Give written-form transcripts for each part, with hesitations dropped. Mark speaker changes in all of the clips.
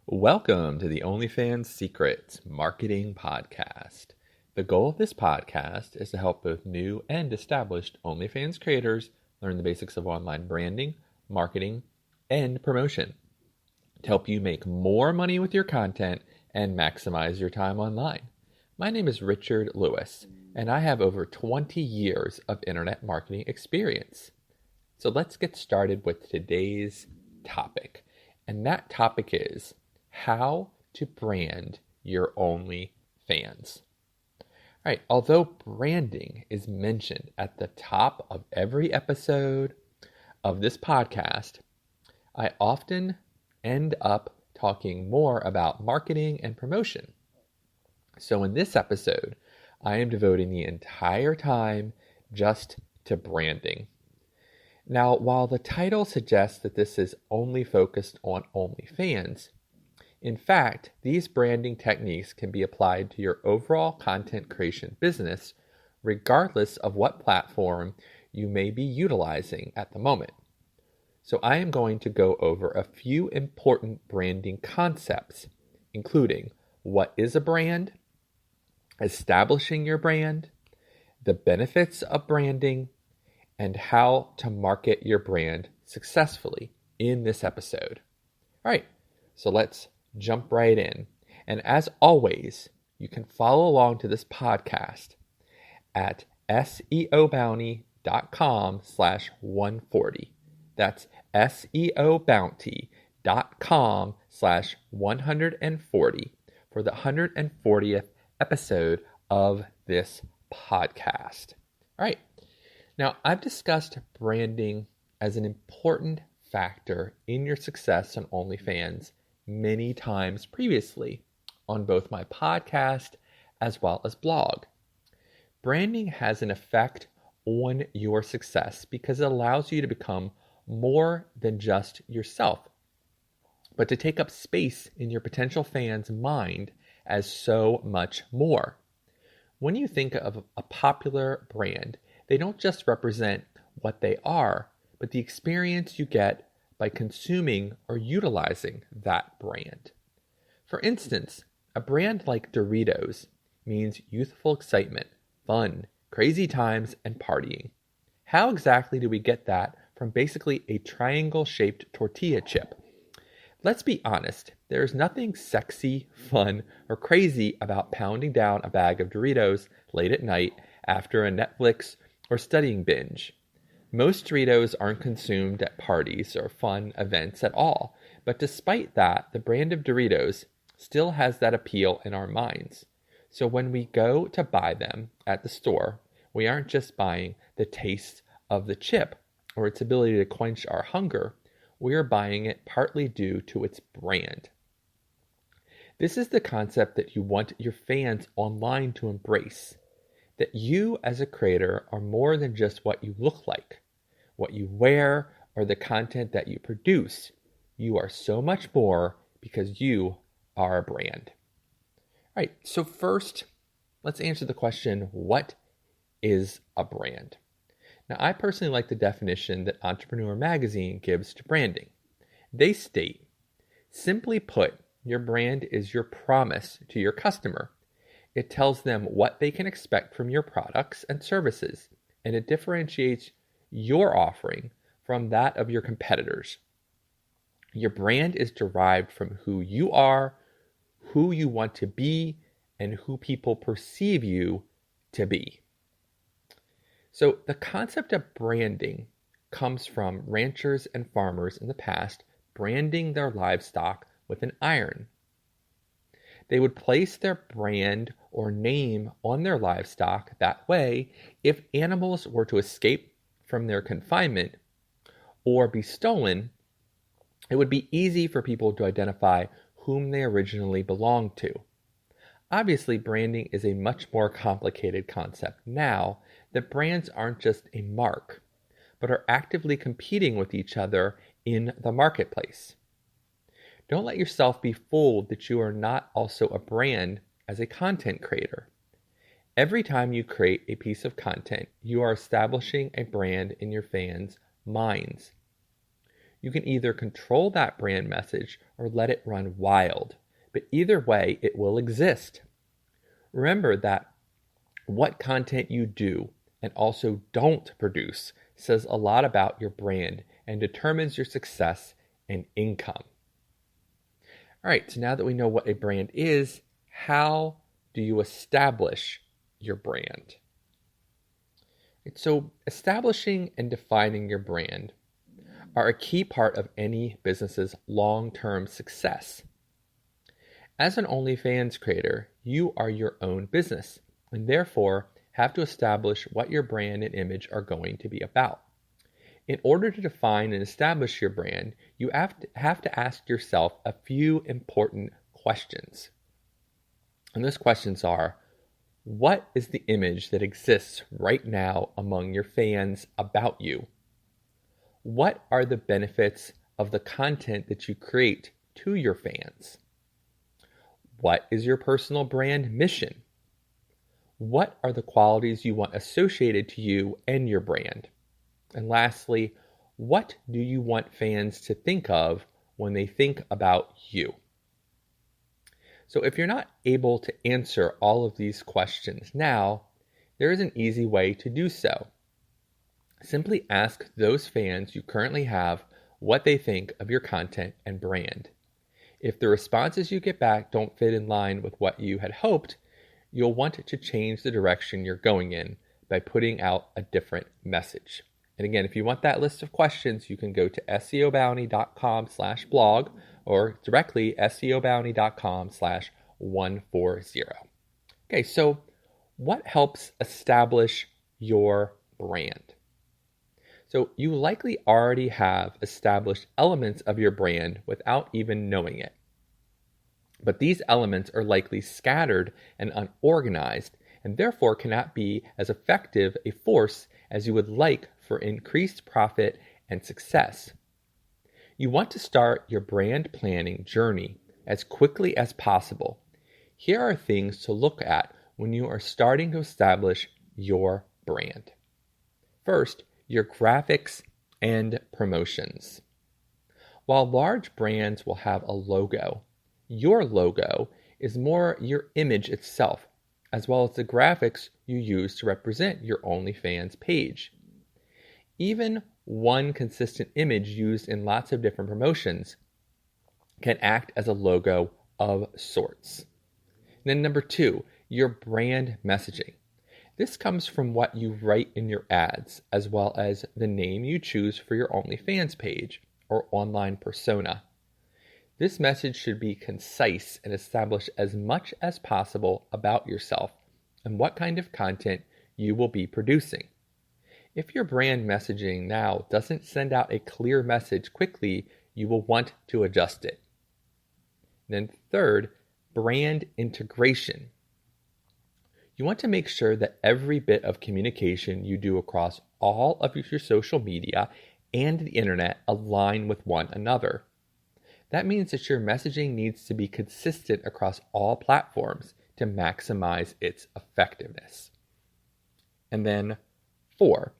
Speaker 1: Welcome to the OnlyFans Secrets Marketing Podcast. The goal of this podcast is to help both new and established OnlyFans creators learn the basics of online branding, marketing, and promotion to help you make more money with your content and maximize your time online. My name is Richard Lewis, and I have over 20 years of internet marketing experience. So let's get started with today's topic. And that topic is how to brand your OnlyFans. All right, although branding is mentioned at the top of every episode of this podcast, I often end up talking more about marketing and promotion. So in this episode, I am devoting the entire time just to branding. Now, while the title suggests that this is only focused on OnlyFans, in fact, these branding techniques can be applied to your overall content creation business, regardless of what platform you may be utilizing at the moment. So I am going to go over a few important branding concepts, including what is a brand, establishing your brand, the benefits of branding, and how to market your brand successfully in this episode. All right, so let's jump right in. And as always, you can follow along to this podcast at seobounty.com/140. That's seobounty.com/140 for the 140th episode of this podcast. All right. Now, I've discussed branding as an important factor in your success on OnlyFans many times previously on both my podcast as well as blog. Branding has an effect on your success because it allows you to become more than just yourself, but to take up space in your potential fans' mind as so much more. When you think of a popular brand, they don't just represent what they are, but the experience you get by consuming or utilizing that brand. For instance, a brand like Doritos means youthful excitement, fun, crazy times, and partying. How exactly do we get that from basically a triangle-shaped tortilla chip? Let's be honest, there is nothing sexy, fun, or crazy about pounding down a bag of Doritos late at night after a Netflix or studying binge. Most Doritos aren't consumed at parties or fun events at all, but despite that, the brand of Doritos still has that appeal in our minds. So when we go to buy them at the store, we aren't just buying the taste of the chip or its ability to quench our hunger, we are buying it partly due to its brand. This is the concept that you want your fans online to embrace. That you as a creator are more than just what you look like, what you wear, or the content that you produce. You are so much more because you are a brand. All right, so first, let's answer the question, what is a brand? Now, I personally like the definition that Entrepreneur Magazine gives to branding. They state, simply put, your brand is your promise to your customer. It tells them what they can expect from your products and services, and it differentiates your offering from that of your competitors. Your brand is derived from who you are, who you want to be, and who people perceive you to be. So the concept of branding comes from ranchers and farmers in the past branding their livestock with an iron. They would place their brand or name on their livestock. That way, if animals were to escape from their confinement or be stolen, it would be easy for people to identify whom they originally belonged to. Obviously, branding is a much more complicated concept now that brands aren't just a mark, but are actively competing with each other in the marketplace. Don't let yourself be fooled that you are not also a brand as a content creator. Every time you create a piece of content, you are establishing a brand in your fans' minds. You can either control that brand message or let it run wild, but either way, it will exist. Remember that what content you do and also don't produce says a lot about your brand and determines your success and income. All right, so now that we know what a brand is, how do you establish your brand? So establishing and defining your brand are a key part of any business's long-term success. As an OnlyFans creator, you are your own business and therefore have to establish what your brand and image are going to be about. In order to define and establish your brand, you have to ask yourself a few important questions. And those questions are, what is the image that exists right now among your fans about you? What are the benefits of the content that you create to your fans? What is your personal brand mission? What are the qualities you want associated to you and your brand? And lastly, what do you want fans to think of when they think about you? So if you're not able to answer all of these questions now, there is an easy way to do so. Simply ask those fans you currently have what they think of your content and brand. If the responses you get back don't fit in line with what you had hoped, you'll want to change the direction you're going in by putting out a different message. And again, if you want that list of questions, you can go to seobounty.com/blog or directly seobounty.com/140. Okay, so what helps establish your brand? So you likely already have established elements of your brand without even knowing it. But these elements are likely scattered and unorganized and therefore cannot be as effective a force as you would like for increased profit and success. You want to start your brand planning journey as quickly as possible. Here are things to look at when you are starting to establish your brand. First, your graphics and promotions. While large brands will have a logo, your logo is more your image itself, as well as the graphics you use to represent your OnlyFans page. Even one consistent image used in lots of different promotions can act as a logo of sorts. And then number 2, your brand messaging. This comes from what you write in your ads, as well as the name you choose for your OnlyFans page or online persona. This message should be concise and establish as much as possible about yourself and what kind of content you will be producing. If your brand messaging now doesn't send out a clear message quickly, you will want to adjust it. Then third, brand integration. You want to make sure that every bit of communication you do across all of your social media and the internet align with one another. That means that your messaging needs to be consistent across all platforms to maximize its effectiveness. And then 4,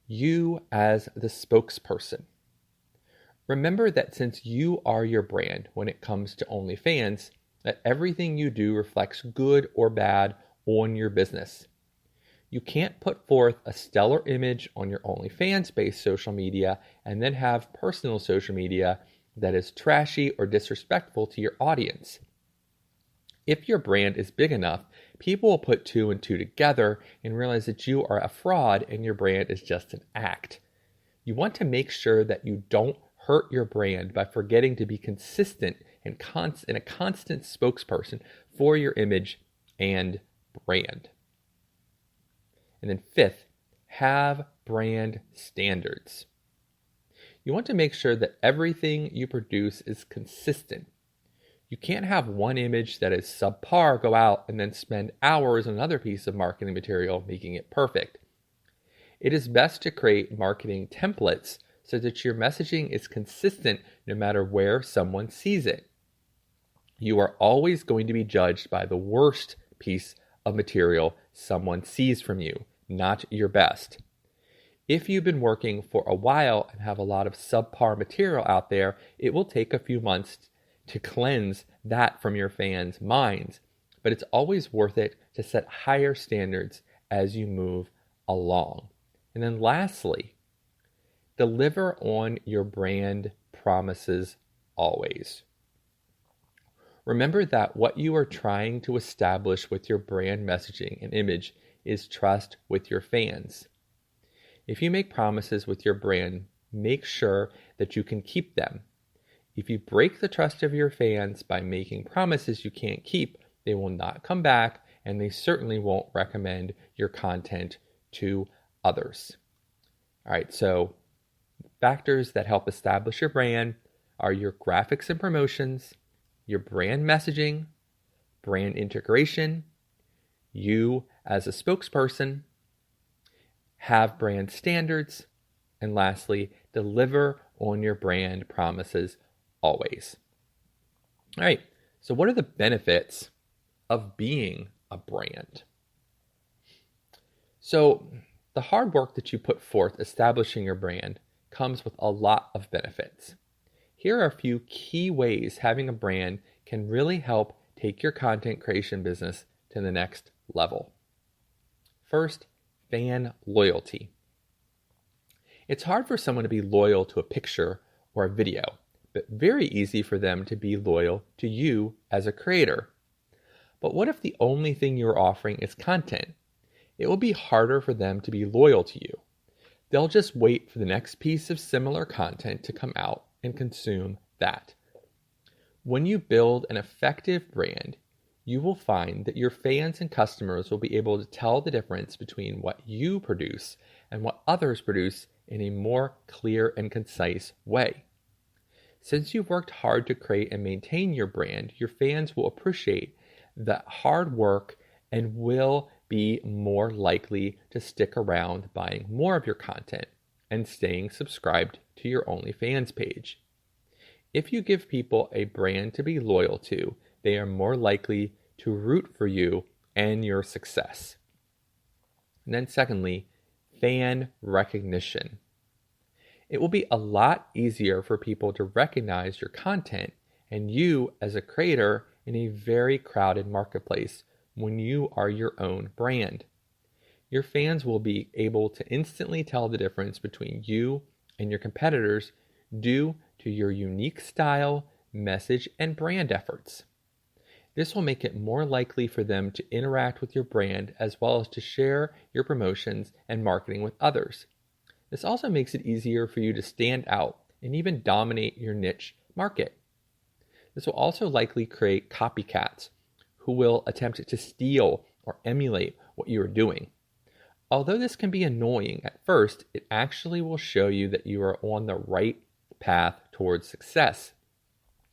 Speaker 1: you as the spokesperson. Remember that since you are your brand when it comes to OnlyFans, that everything you do reflects good or bad on your business. You can't put forth a stellar image on your OnlyFans-based social media and then have personal social media that is trashy or disrespectful to your audience. If your brand is big enough, people will put 2 and 2 together and realize that you are a fraud and your brand is just an act. You want to make sure that you don't hurt your brand by forgetting to be consistent and a constant spokesperson for your image and brand. And then 5th, have brand standards. You want to make sure that everything you produce is consistent. You can't have one image that is subpar go out and then spend hours on another piece of marketing material making it perfect. It is best to create marketing templates so that your messaging is consistent no matter where someone sees it. You are always going to be judged by the worst piece of material someone sees from you, not your best. If you've been working for a while and have a lot of subpar material out there, it will take a few months to cleanse that from your fans' minds. But it's always worth it to set higher standards as you move along. And then lastly, deliver on your brand promises always. Remember that what you are trying to establish with your brand messaging and image is trust with your fans. If you make promises with your brand, make sure that you can keep them. If you break the trust of your fans by making promises you can't keep, they will not come back, and they certainly won't recommend your content to others. All right, so factors that help establish your brand are your graphics and promotions, your brand messaging, brand integration, you as a spokesperson, have brand standards, and lastly, deliver on your brand promises always. All right, so what are the benefits of being a brand? So the hard work that you put forth establishing your brand comes with a lot of benefits. Here are a few key ways having a brand can really help take your content creation business to the next level. First, fan loyalty. It's hard for someone to be loyal to a picture or a video, but very easy for them to be loyal to you as a creator. But what if the only thing you're offering is content? It will be harder for them to be loyal to you. They'll just wait for the next piece of similar content to come out and consume that. When you build an effective brand, you will find that your fans and customers will be able to tell the difference between what you produce and what others produce in a more clear and concise way. Since you've worked hard to create and maintain your brand, your fans will appreciate that hard work and will be more likely to stick around buying more of your content and staying subscribed to your OnlyFans page. If you give people a brand to be loyal to, they are more likely to root for you and your success. And then secondly, fan recognition. It will be a lot easier for people to recognize your content and you as a creator in a very crowded marketplace when you are your own brand. Your fans will be able to instantly tell the difference between you and your competitors due to your unique style, message, and brand efforts. This will make it more likely for them to interact with your brand as well as to share your promotions and marketing with others. This also makes it easier for you to stand out and even dominate your niche market. This will also likely create copycats who will attempt to steal or emulate what you are doing. Although this can be annoying at first, it actually will show you that you are on the right path towards success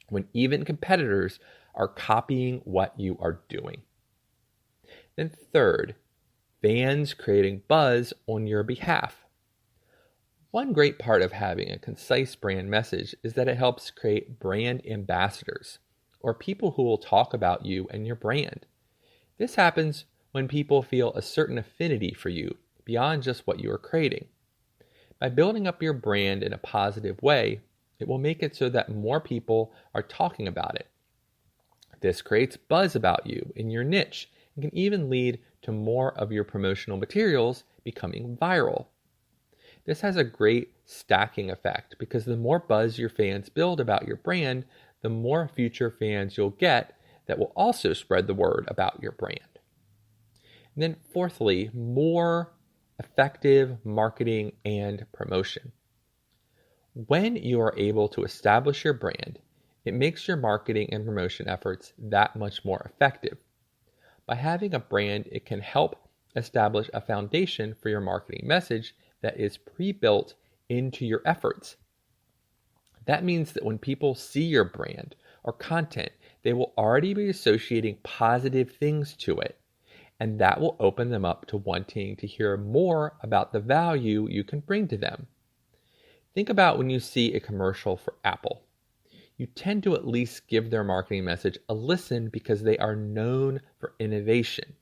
Speaker 1: when even competitors are copying what you are doing. Then third, fans creating buzz on your behalf. One great part of having a concise brand message is that it helps create brand ambassadors, or people who will talk about you and your brand. This happens when people feel a certain affinity for you beyond just what you are creating. By building up your brand in a positive way, it will make it so that more people are talking about it. This creates buzz about you in your niche and can even lead to more of your promotional materials becoming viral. This has a great stacking effect because the more buzz your fans build about your brand, the more future fans you'll get that will also spread the word about your brand. And then fourthly, more effective marketing and promotion. When you are able to establish your brand, it makes your marketing and promotion efforts that much more effective. By having a brand, it can help establish a foundation for your marketing message that is pre-built into your efforts. That means that when people see your brand or content, they will already be associating positive things to it, and that will open them up to wanting to hear more about the value you can bring to them. Think about when you see a commercial for Apple. You tend to at least give their marketing message a listen because they are known for innovation.